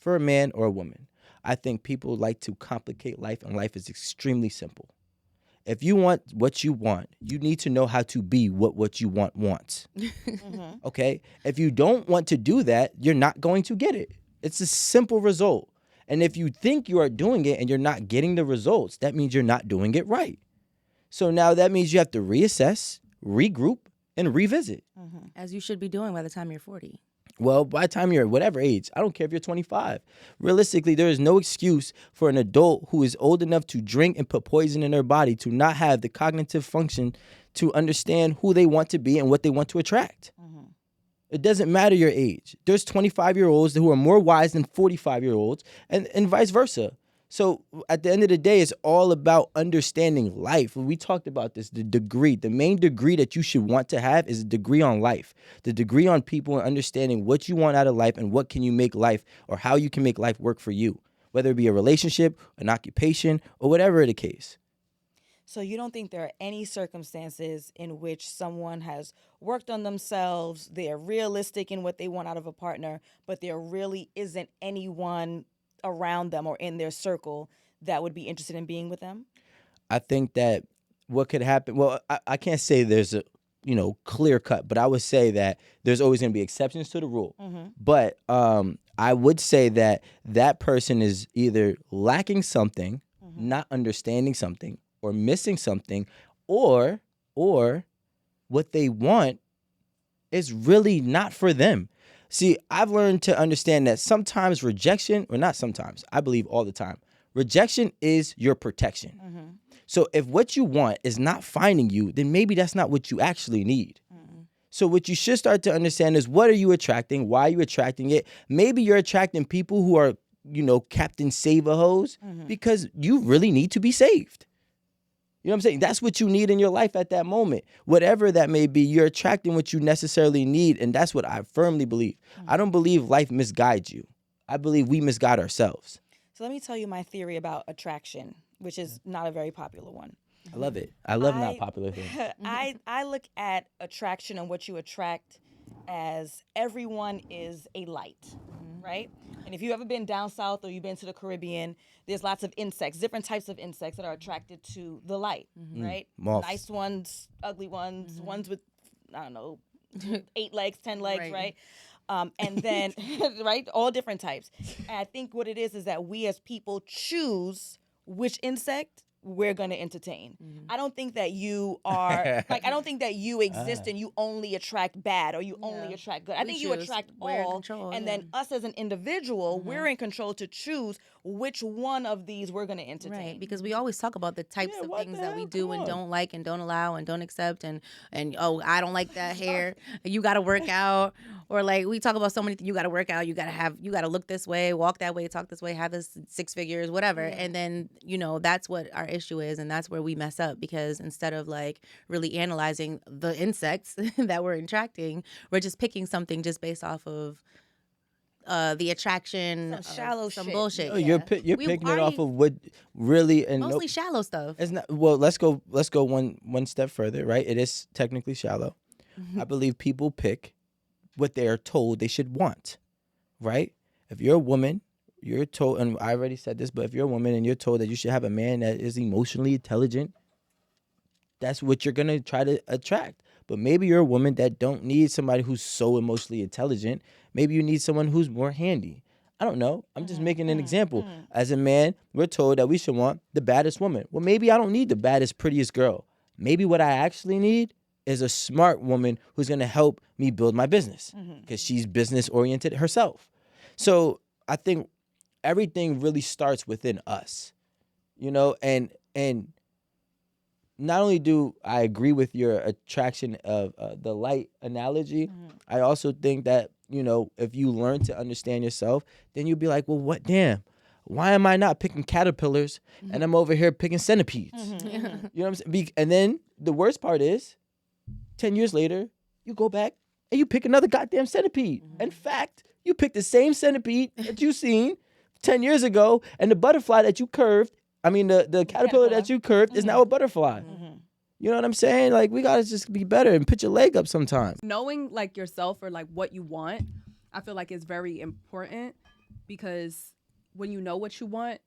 for a man or a woman. I think people like to complicate life, and life is extremely simple. If you want what you want, you need to know how to be what you want wants. Okay? If you don't want to do that, you're not going to get it. It's a simple result. And if you think you are doing it and you're not getting the results, that means you're not doing it right. So now that means you have to reassess, regroup, and revisit. As you should be doing by the time you're 40. Well, by the time you're whatever age, I don't care if you're 25. Realistically, there is no excuse for an adult who is old enough to drink and put poison in their body to not have the cognitive function to understand who they want to be and what they want to attract. It doesn't matter your age. There's 25-year-olds who are more wise than 45-year-olds and vice versa. So at the end of the day, it's all about understanding life. We talked about this, the degree. The main degree that you should want to have is a degree on life. The degree on people and understanding what you want out of life and what can you make life or how you can make life work for you, whether it be a relationship, an occupation, or whatever the case. So you don't think there are any circumstances in which someone has worked on themselves, they're realistic in what they want out of a partner, but there really isn't anyone around them or in their circle that would be interested in being with them? I think that what could happen, well, I can't say there's a, clear cut, but I would say that there's always going to be exceptions to the rule. But I would say that that person is either lacking something, not understanding something, or missing something, or what they want is really not for them. See, I've learned to understand that sometimes rejection, or not sometimes, I believe all the time, rejection is your protection. So if what you want is not finding you, then maybe that's not what you actually need. So what you should start to understand is, what are you attracting? Why are you attracting it? Maybe you're attracting people who are, Captain Save-A-Hos because you really need to be saved. You know what I'm saying? That's what you need in your life at that moment. Whatever that may be, you're attracting what you necessarily need, and that's what I firmly believe. I don't believe life misguides you. I believe we misguide ourselves. So let me tell you my theory about attraction, which is not a very popular one. I love it. I love not popular things. I look at attraction and what you attract as everyone is a light, right? And if you've ever been down south or you've been to the Caribbean, there's lots of insects, different types of insects that are attracted to the light, right? Moths. Nice ones, ugly ones, ones with, 8 legs, 10 legs, right? And then, right, all different types. And I think what it is that we as people choose which insect we're going to entertain. I don't think that you are, I don't think that you exist and you only attract bad or you only attract good. I think you attract all. And then us as an individual, we're in control to choose which one of these we're going to entertain. Right, because we always talk about the types of things that we do and don't like and don't allow and don't accept and oh, I don't like that hair. You got to work out. Or like we talk about so many things. You got to work out. You got to look this way, walk that way, talk this way, have this 6 figures, whatever. And then, that's what our issue is. And that's where we mess up, because instead of like really analyzing the insects that we're attracting, we're just picking something just based off of the attraction, Some shallow some shit. bullshit. Oh, you're picking it off of what really, and mostly shallow stuff. it's not. Well, let's go one step further, right? It is technically shallow. I believe people pick what they are told they should want, right? If you're a woman, you're told, and I already said this, but if you're a woman and you're told that you should have a man that is emotionally intelligent, that's what you're gonna try to attract. But maybe you're a woman that don't need somebody who's so emotionally intelligent. Maybe you need someone who's more handy. I don't know. I'm just making an example. As a man, we're told that we should want the baddest woman. Well, maybe I don't need the baddest, prettiest girl. Maybe what I actually need is a smart woman who's going to help me build my business because she's business oriented herself. So I think everything really starts within us, and not only do I agree with your attraction of the light analogy, I also think that, if you learn to understand yourself, then you'll be like, well, why am I not picking caterpillars and I'm over here picking centipedes? You know what I'm saying? And then the worst part is, 10 years later, you go back and you pick another goddamn centipede. In fact, you pick the same centipede that you seen 10 years ago, and the butterfly that you curved, the caterpillar that you curved is now a butterfly. You know what I'm saying? Like, we gotta just be better and put your leg up sometimes. Knowing like yourself or like what you want, I feel like is very important, because when you know what you want,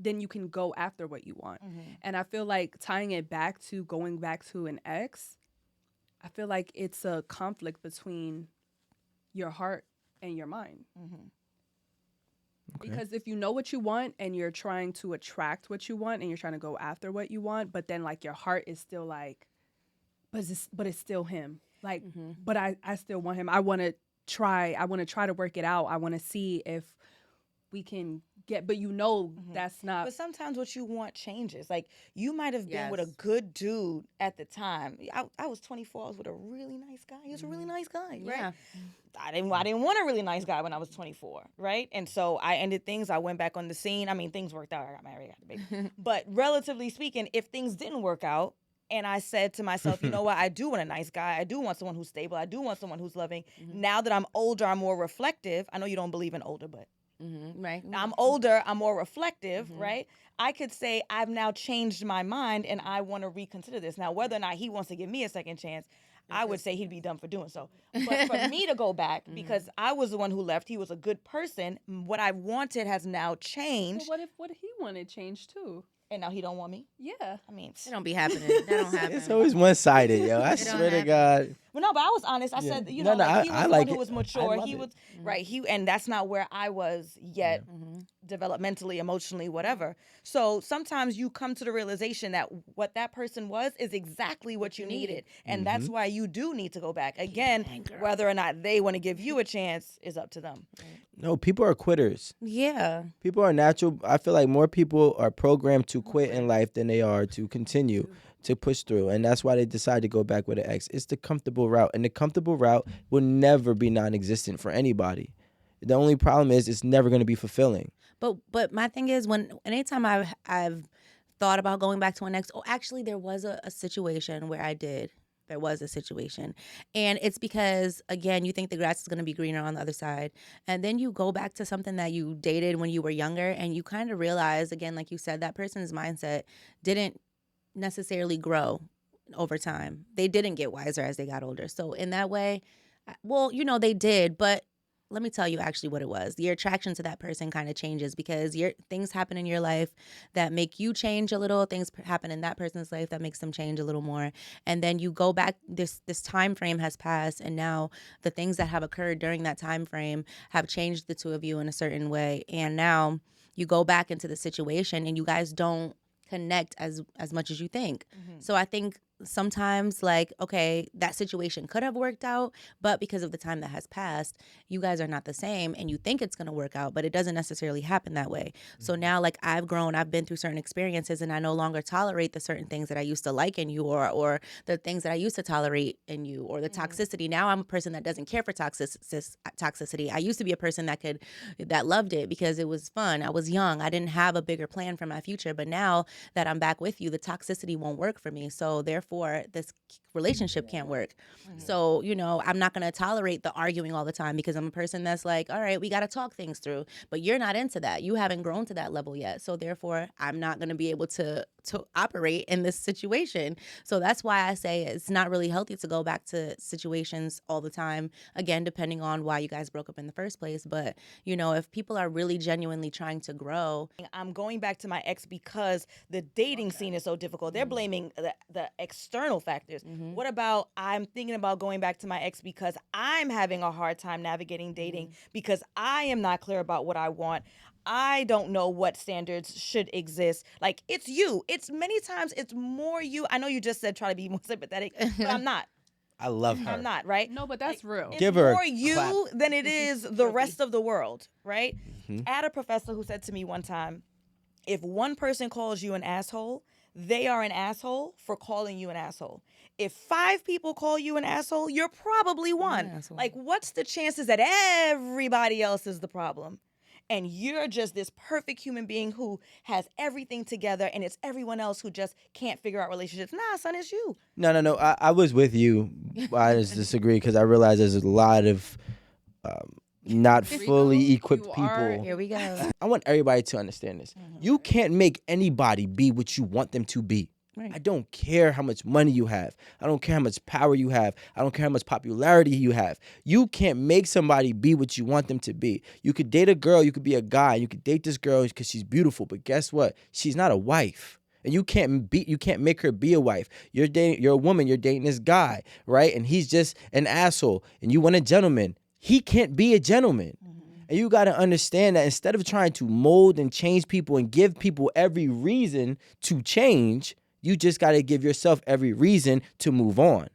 then you can go after what you want. And I feel like tying it back to going back to an ex, I feel like it's a conflict between your heart and your mind. Okay. Because if you know what you want and you're trying to attract what you want and you're trying to go after what you want, but then like your heart is still like, but it's still him. Like, but I still want him. I want to try to work it out. I want to see if we can get, but that's not. But sometimes what you want changes. Like, you might have been with a good dude at the time. I was 24. I was with a really nice guy. He was a really nice guy, right? Yeah. I didn't want a really nice guy when I was 24, right? And so I ended things. I went back on the scene. I mean, things worked out. I got married, got a baby. But relatively speaking, if things didn't work out, and I said to myself, you know what? I do want a nice guy. I do want someone who's stable. I do want someone who's loving. Now that I'm older, I'm more reflective. I know you don't believe in older, but Right. I'm older, I'm more reflective, right? I could say I've now changed my mind and I want to reconsider this. Now, whether or not he wants to give me a second chance, I would say he'd be dumb for doing so. But for me to go back, because I was the one who left, he was a good person. What I wanted has now changed. But what if he wanted change too? And now he don't want me? Yeah. I mean, It don't be happening. That don't happen. It's always one-sided, yo. I don't swear to happen. God. well, no, but I was honest. I Yeah. said, No, know, no, like, he was I the like one who it. was I mature. love He it. was right. And that's not where I was yet, developmentally, emotionally, whatever. So sometimes you come to the realization that what that person was is exactly what you needed, and that's why you do need to go back again. Whether or not they want to give you a chance is up to them. No, people are quitters. Yeah. People are natural. I feel like more people are programmed to quit in life than they are to continue to push through. And that's why they decide to go back with an ex. It's the comfortable route. And the comfortable route will never be non-existent for anybody. The only problem is it's never going to be fulfilling. But my thing is, anytime I've thought about going back to an ex, actually there was a situation where I did. There was a situation. And it's because, again, you think the grass is going to be greener on the other side. And then you go back to something that you dated when you were younger and you kind of realize, again, like you said, that person's mindset didn't necessarily grow over time. They didn't get wiser as they got older. So in that way, well, they did, but let me tell you actually what it was. Your attraction to that person kind of changes because things happen in your life that make you change a little. Things happen in that person's life that makes them change a little more. And then you go back, this time frame has passed, and now the things that have occurred during that time frame have changed the two of you in a certain way. And now you go back into the situation and you guys don't connect as much as you think. So I think sometimes, like, okay, that situation could have worked out, but because of the time that has passed, you guys are not the same and you think it's going to work out, but it doesn't necessarily happen that way. So now, like, I've grown, I've been through certain experiences, and I no longer tolerate the certain things that I used to like in you, or the things that I used to tolerate in you, or the toxicity. Now I'm a person that doesn't care for toxicity. I used to be a person that loved it because it was fun. I was young. I didn't have a bigger plan for my future, but now that I'm back with you, the toxicity won't work for me. So therefore, this relationship can't work. So, I'm not going to tolerate the arguing all the time because I'm a person that's like, all right, we got to talk things through. But you're not into that. You haven't grown to that level yet. So therefore, I'm not going to be able to operate in this situation. So that's why I say it's not really healthy to go back to situations all the time. Again, depending on why you guys broke up in the first place. But, if people are really genuinely trying to grow. I'm going back to my ex because the dating scene is so difficult. They're blaming the external factors. What about I'm thinking about going back to my ex because I'm having a hard time navigating dating because I am not clear about what I want. I don't know what standards should exist. Like, it's you. It's many times it's more you. I know you just said try to be more sympathetic, but I'm not. I love her. I'm not, right? No, but that's real. It's Give her a more you clap. than it is the rest of the world, right? I had a professor who said to me one time, if one person calls you an asshole, they are an asshole for calling you an asshole. If 5 people call you an asshole, you're probably one. asshole. Like, what's the chances that everybody else is the problem? And you're just this perfect human being who has everything together, and it's everyone else who just can't figure out relationships. Nah, son, it's you. No. I was with you. I just disagree because I realize there's a lot of not fully equipped people. Here we go. I want everybody to understand this. You can't make anybody be what you want them to be. Right. I don't care how much money you have. I don't care how much power you have. I don't care how much popularity you have. You can't make somebody be what you want them to be. You could date a girl, you could be a guy, you could date this girl because she's beautiful, but guess what? She's not a wife. And you can't make her be a wife. You're a woman, you're dating this guy, right? And he's just an asshole. And you want a gentleman. He can't be a gentleman. And you got to understand that instead of trying to mold and change people and give people every reason to change, you just got to give yourself every reason to move on.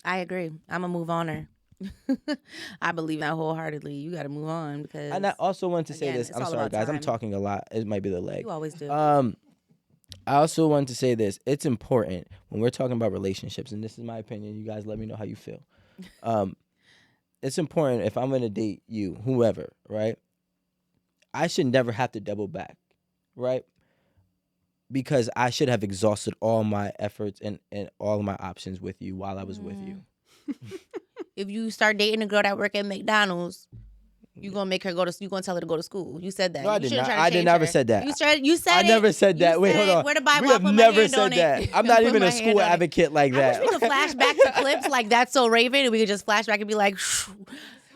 I agree. I'm a move oner. I believe that wholeheartedly. You got to move on because. And I also wanted to say again, this. it's I'm all sorry, about guys. I'm time. talking a lot. It might be the leg. You always do. I also wanted to say this. It's important when we're talking about relationships, and this is my opinion. You guys let me know how you feel. It's important if I'm going to date you, whoever, right? I should never have to double back, right? Because I should have exhausted all my efforts and all of my options with you while I was with you. If you start dating a girl that work at McDonald's, you gonna make her go to. You gonna tell her to go to school. You said that. No, I You did shouldn't not. try to I did change never her. said that. You said I it. never said that. You Wait, said hold it. on. Where the Bible? We I have put my never hand said on that. it. I'm not Put even my a hand school on it. advocate like I that. wish we could flash back to clips like That's So Raven, and we could just flash back and be like,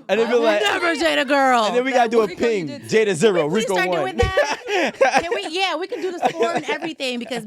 And then I be would like, never date a girl. and then we gotta do a Rico, you ping. did Jada 0, Please Rico start 1. doing that. Can we? Yeah, we can do the score and everything because